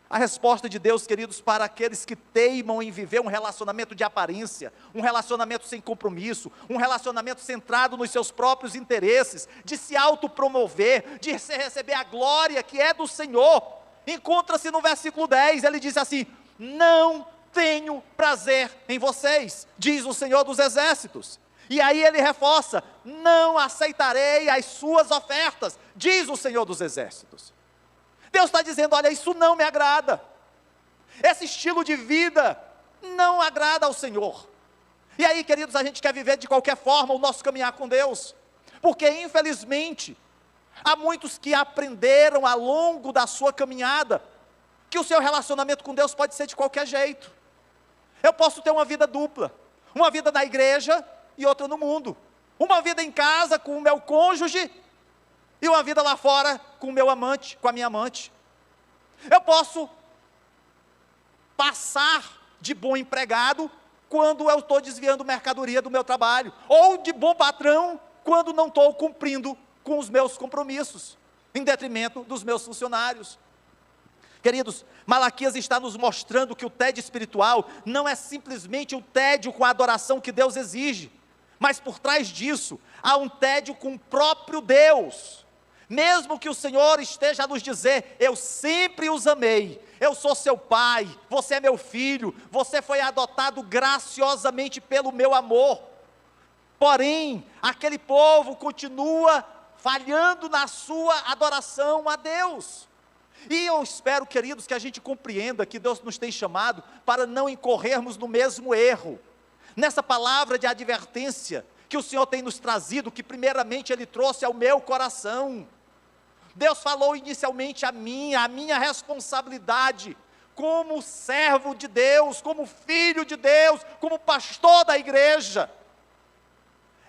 A resposta de Deus, queridos, para aqueles que teimam em viver um relacionamento de aparência, um relacionamento sem compromisso, um relacionamento centrado nos seus próprios interesses, de se autopromover, de receber a glória que é do Senhor, encontra-se no versículo 10, ele diz assim: não tenho prazer em vocês, diz o Senhor dos Exércitos. E aí ele reforça: não aceitarei as suas ofertas, diz o Senhor dos Exércitos. Deus está dizendo: olha, isso não me agrada, esse estilo de vida não agrada ao Senhor. E aí, queridos, a gente quer viver de qualquer forma o nosso caminhar com Deus, porque infelizmente há muitos que aprenderam ao longo da sua caminhada que o seu relacionamento com Deus pode ser de qualquer jeito. Eu posso ter uma vida dupla, uma vida na igreja e outra no mundo, uma vida em casa com o meu cônjuge e uma vida lá fora com o meu amante, com a minha amante. Eu posso passar de bom empregado quando eu estou desviando mercadoria do meu trabalho, ou de bom patrão quando não estou cumprindo com os meus compromissos, em detrimento dos meus funcionários. Queridos, Malaquias está nos mostrando que o tédio espiritual não é simplesmente o tédio com a adoração que Deus exige, mas por trás disso, há um tédio com o próprio Deus. Mesmo que o Senhor esteja a nos dizer, eu sempre os amei, eu sou seu pai, você é meu filho, você foi adotado graciosamente pelo meu amor. Porém, aquele povo continua falhando na sua adoração a Deus. E eu espero, queridos, que a gente compreenda que Deus nos tem chamado para não incorrermos no mesmo erro. Nessa palavra de advertência que o Senhor tem nos trazido, que primeiramente Ele trouxe ao meu coração. Deus falou inicialmente a minha responsabilidade, como servo de Deus, como filho de Deus, como pastor da igreja,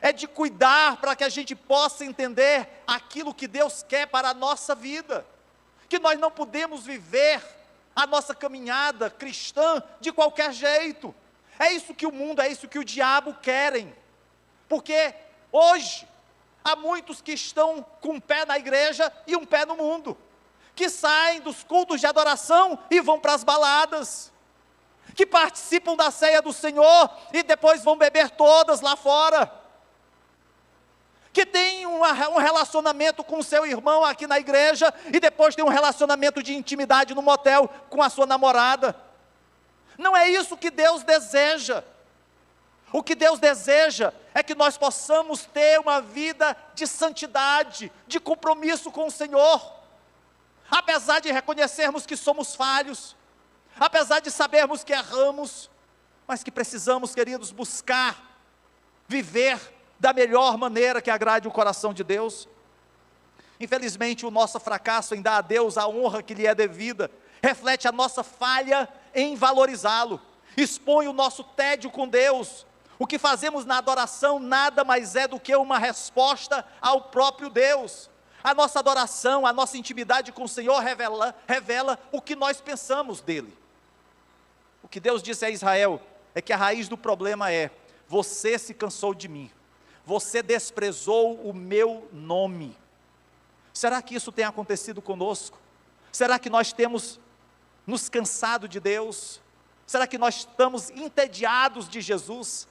é de cuidar para que a gente possa entender aquilo que Deus quer para a nossa vida, que nós não podemos viver a nossa caminhada cristã de qualquer jeito. É isso que o mundo, é isso que o diabo querem, porque hoje há muitos que estão com um pé na igreja e um pé no mundo, que saem dos cultos de adoração e vão para as baladas, que participam da ceia do Senhor e depois vão beber todas lá fora, que tem um relacionamento com o seu irmão aqui na igreja e depois tem um relacionamento de intimidade no motel com a sua namorada. Não é isso que Deus deseja. O que Deus deseja é que nós possamos ter uma vida de santidade, de compromisso com o Senhor, apesar de reconhecermos que somos falhos, apesar de sabermos que erramos, mas que precisamos, queridos, buscar viver da melhor maneira que agrade o coração de Deus. Infelizmente, o nosso fracasso em dar a Deus a honra que lhe é devida, reflete a nossa falha em valorizá-lo, expõe o nosso tédio com Deus. O que fazemos na adoração nada mais é do que uma resposta ao próprio Deus. A nossa adoração, a nossa intimidade com o Senhor revela o que nós pensamos dEle. O que Deus disse a Israel é que a raiz do problema é: você se cansou de mim, você desprezou o meu nome. Será que isso tem acontecido conosco? Será que nós temos nos cansado de Deus? Será que nós estamos entediados de Jesus?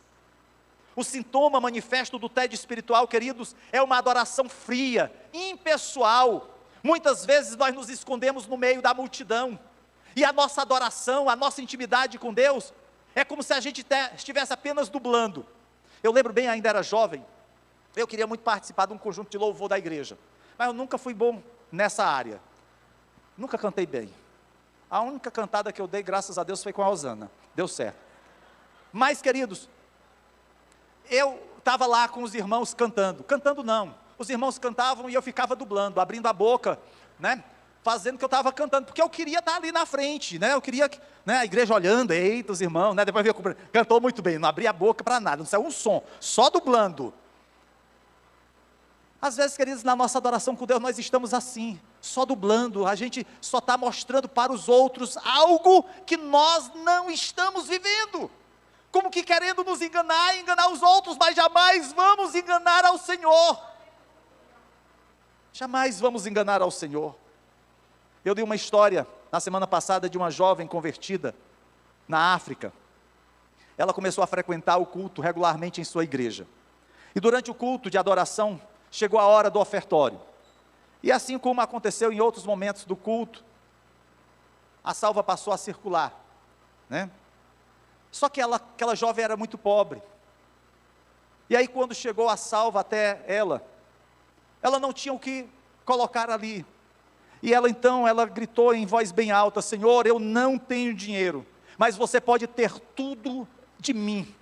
O sintoma manifesto do tédio espiritual, queridos, é uma adoração fria, impessoal. Muitas vezes nós nos escondemos no meio da multidão, e a nossa adoração, a nossa intimidade com Deus, é como se a gente estivesse apenas dublando. Eu lembro bem, ainda era jovem, eu queria muito participar de um conjunto de louvor da igreja, mas eu nunca fui bom nessa área, nunca cantei bem. A única cantada que eu dei, graças a Deus, foi com a Rosana, deu certo. Mas, queridos, eu estava lá com os irmãos cantando não, os irmãos cantavam e eu ficava dublando, abrindo a boca, né, fazendo que eu estava cantando, porque eu queria estar ali na frente, né, eu queria, né, a igreja olhando, eita, os irmãos, né, depois veio, cantou muito bem, não abria a boca para nada, não saiu um som, só dublando. Às vezes, queridos, na nossa adoração com Deus, nós estamos assim, só dublando, a gente só está mostrando para os outros algo que nós não estamos vivendo, como que querendo nos enganar e enganar os outros, mas jamais vamos enganar ao Senhor. Jamais vamos enganar ao Senhor. Eu dei uma história na semana passada de uma jovem convertida na África. Ela começou a frequentar o culto regularmente em sua igreja. E durante o culto de adoração, chegou a hora do ofertório. E assim como aconteceu em outros momentos do culto, a salva passou a circular, né? Só que aquela jovem era muito pobre. E aí quando chegou a salva até ela não tinha o que colocar ali. E ela gritou em voz bem alta: Senhor, eu não tenho dinheiro, mas você pode ter tudo de mim.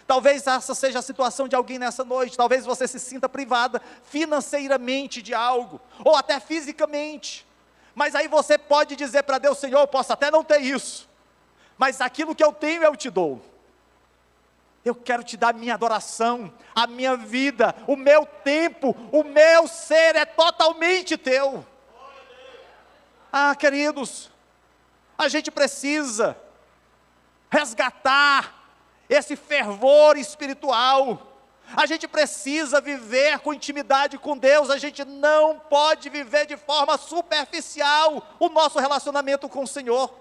Talvez essa seja a situação de alguém nessa noite. Talvez você se sinta privada financeiramente de algo, ou até fisicamente. Mas aí você pode dizer para Deus: Senhor, eu posso até não ter isso, mas aquilo que eu tenho eu te dou. Eu quero te dar a minha adoração, a minha vida, o meu tempo, o meu ser é totalmente teu. Ah, queridos, a gente precisa resgatar esse fervor espiritual. A gente precisa viver com intimidade com Deus. A gente não pode viver de forma superficial o nosso relacionamento com o Senhor.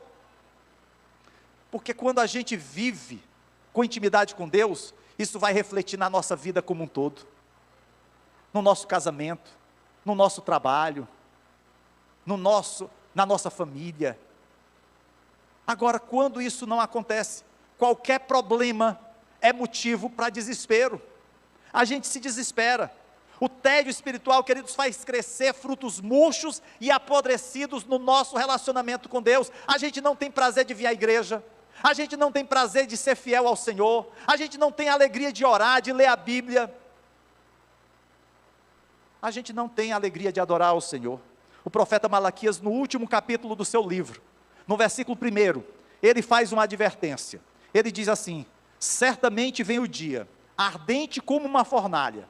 Porque quando a gente vive com intimidade com Deus, isso vai refletir na nossa vida como um todo. No nosso casamento, no nosso trabalho, na nossa família. Agora, quando isso não acontece, qualquer problema é motivo para desespero. A gente se desespera. O tédio espiritual, queridos, faz crescer frutos murchos e apodrecidos no nosso relacionamento com Deus. A gente não tem prazer de vir à igreja. A gente não tem prazer de ser fiel ao Senhor. A gente não tem alegria de orar, de ler a Bíblia. A gente não tem alegria de adorar ao Senhor. O profeta Malaquias, no último capítulo do seu livro, no versículo 1, ele faz uma advertência. Ele diz assim: certamente vem o dia, ardente como uma fornalha.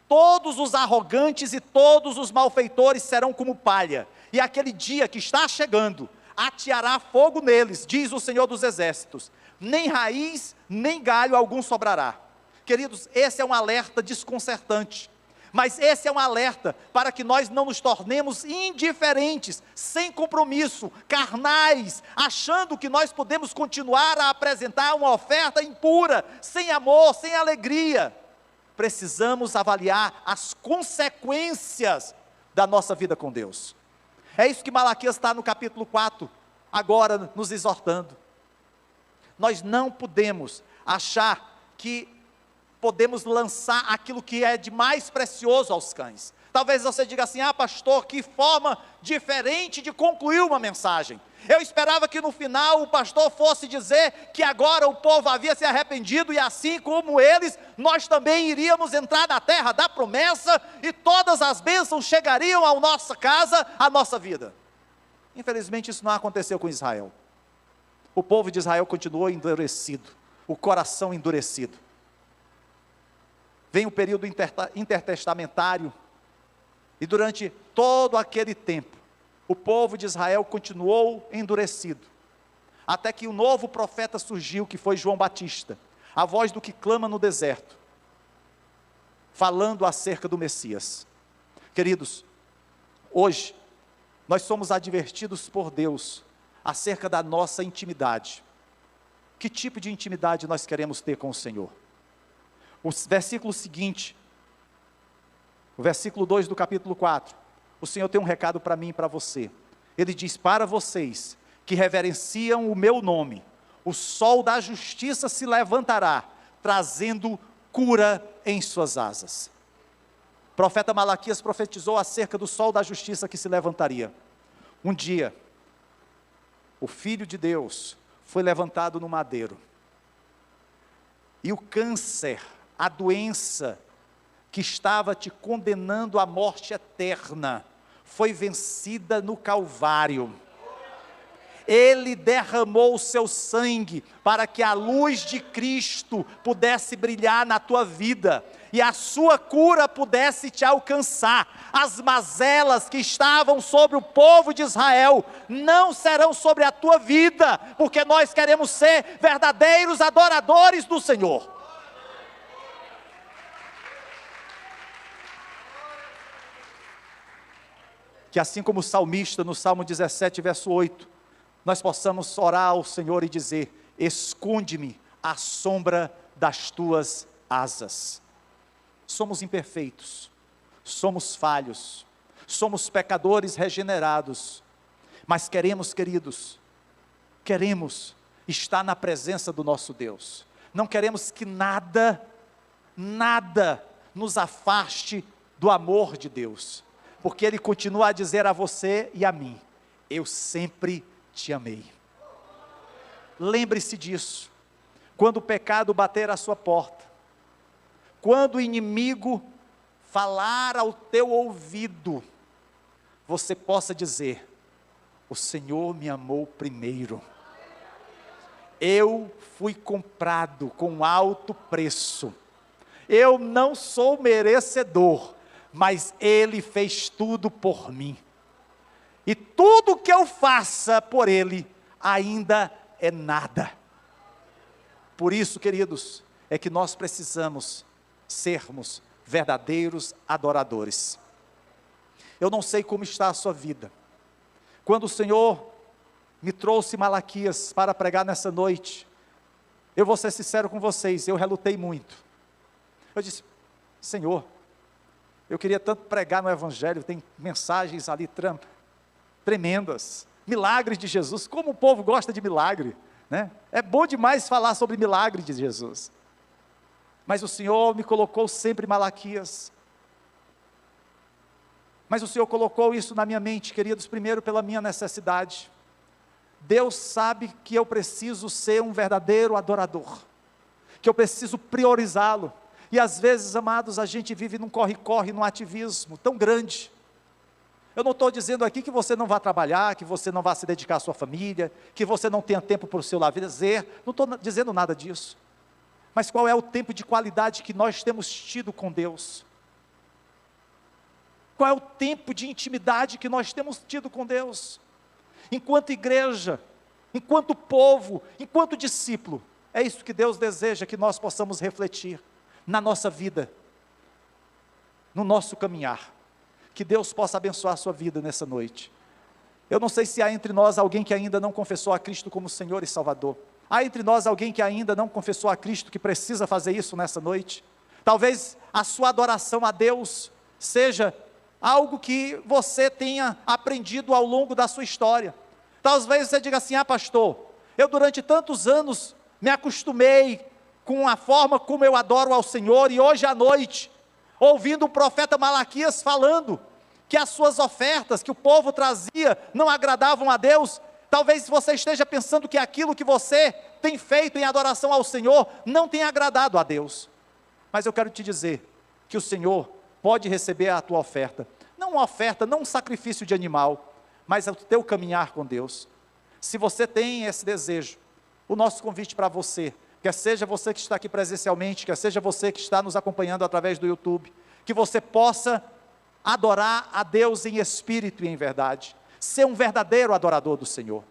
Todos os arrogantes e todos os malfeitores serão como palha. E aquele dia que está chegando, ateará fogo neles, diz o Senhor dos Exércitos. Nem raiz, nem galho algum sobrará. Queridos, esse é um alerta desconcertante. Mas esse é um alerta para que nós não nos tornemos indiferentes, sem compromisso, carnais, achando que nós podemos continuar a apresentar uma oferta impura, sem amor, sem alegria. Precisamos avaliar as consequências da nossa vida com Deus. É isso que Malaquias está no capítulo 4, agora nos exortando. Nós não podemos achar que podemos lançar aquilo que é de mais precioso aos cães. Talvez você diga assim: ah, pastor, que forma diferente de concluir uma mensagem. Eu esperava que no final o pastor fosse dizer que agora o povo havia se arrependido e assim como eles, nós também iríamos entrar na terra da promessa e todas as bênçãos chegariam à nossa casa, à nossa vida. Infelizmente isso não aconteceu com Israel. O povo de Israel continuou endurecido, o coração endurecido. Vem o período intertestamentário, e durante todo aquele tempo, o povo de Israel continuou endurecido, até que um novo profeta surgiu, que foi João Batista, a voz do que clama no deserto, falando acerca do Messias. Queridos, hoje, nós somos advertidos por Deus, acerca da nossa intimidade. Que tipo de intimidade nós queremos ter com o Senhor? O versículo seguinte, o versículo 2 do capítulo 4, o Senhor tem um recado para mim e para você. Ele diz: para vocês que reverenciam o meu nome, o sol da justiça se levantará, trazendo cura em suas asas. O profeta Malaquias profetizou acerca do sol da justiça que se levantaria. Um dia, o Filho de Deus foi levantado no madeiro, e o câncer, a doença que estava te condenando à morte eterna, foi vencida no Calvário. Ele derramou o seu sangue para que a luz de Cristo pudesse brilhar na tua vida e a sua cura pudesse te alcançar. As mazelas que estavam sobre o povo de Israel não serão sobre a tua vida, porque nós queremos ser verdadeiros adoradores do Senhor. Que assim como o salmista no Salmo 17, verso 8, nós possamos orar ao Senhor e dizer: esconde-me à sombra das tuas asas. Somos imperfeitos, somos falhos, somos pecadores regenerados, mas queremos, queridos, queremos estar na presença do nosso Deus. Não queremos que nada nos afaste do amor de Deus, porque Ele continua a dizer a você e a mim: eu sempre te amei. Lembre-se disso, quando o pecado bater à sua porta, quando o inimigo falar ao teu ouvido, você possa dizer: o Senhor me amou primeiro, Eu fui comprado com alto preço. Eu não sou merecedor, mas Ele fez tudo por mim. E tudo que eu faça por Ele ainda é nada. Por isso, queridos, é que nós precisamos sermos verdadeiros adoradores. Eu não sei como está a sua vida. Quando o Senhor me trouxe Malaquias para pregar nessa noite, eu vou ser sincero com vocês, eu relutei muito. Eu disse: Senhor, eu queria tanto pregar no Evangelho, tem mensagens ali tremendas, milagres de Jesus, como o povo gosta de milagre, né? É bom demais falar sobre milagre de Jesus. Mas o Senhor me colocou sempre Malaquias. Mas o Senhor colocou isso na minha mente, queridos, primeiro pela minha necessidade. Deus sabe que eu preciso ser um verdadeiro adorador, que eu preciso priorizá-lo. E às vezes, amados, a gente vive num corre-corre, num ativismo tão grande. Eu não estou dizendo aqui que você não vá trabalhar, que você não vá se dedicar à sua família, que você não tenha tempo para o seu lazer, não estou dizendo nada disso. Mas qual é o tempo de qualidade que nós temos tido com Deus? Qual é o tempo de intimidade que nós temos tido com Deus? Enquanto igreja, enquanto povo, enquanto discípulo, é isso que Deus deseja que nós possamos refletir na nossa vida, no nosso caminhar. Que Deus possa abençoar a sua vida nessa noite. Eu não sei se há entre nós alguém que ainda não confessou a Cristo como Senhor e Salvador. Há entre nós alguém que ainda não confessou a Cristo, que precisa fazer isso nessa noite? Talvez a sua adoração a Deus seja algo que você tenha aprendido ao longo da sua história. Talvez você diga assim: ah, pastor, eu durante tantos anos me acostumei com a forma como eu adoro ao Senhor, e hoje à noite, ouvindo o profeta Malaquias falando que as suas ofertas que o povo trazia não agradavam a Deus. Talvez você esteja pensando que aquilo que você tem feito em adoração ao Senhor não tem agradado a Deus. Mas eu quero te dizer que o Senhor pode receber a tua oferta. Não uma oferta, não um sacrifício de animal, mas o teu caminhar com Deus. Se você tem esse desejo, o nosso convite para você, quer seja você que está aqui presencialmente, quer seja você que está nos acompanhando através do YouTube, que você possa adorar a Deus em espírito e em verdade, ser um verdadeiro adorador do Senhor.